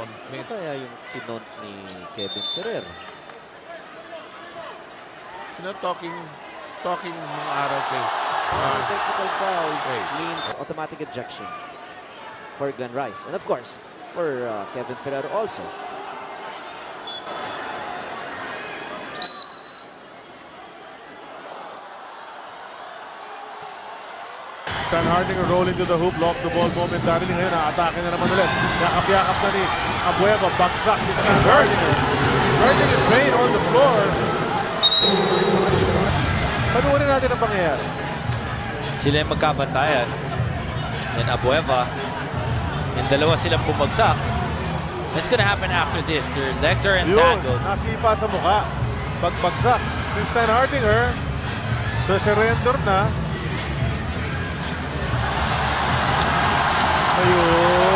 Ano kaya yung pinont ni Kevin Ferrer? Talking mga araw kay. Technical foul means automatic ejection for Glenn Rice. And of course, for Kevin Ferrer also. Stan Hardinger rolling to the hoop, lost the ball momentarily. Ngayon, na-atake na naman ulit. Yakap-yakap na ni Abueva. Bagsak si Stan Hardinger. Hardinger is laying on the floor. Panuunin natin ang pangyayari. Sila yung magkabantayan. Then Abueva. Yung dalawa silang bumagsak. What's gonna happen after this? Their legs are entangled. Nasipa sa mukha. Pagbagsak ni Stan Hardinger. Surrender na. Ayun.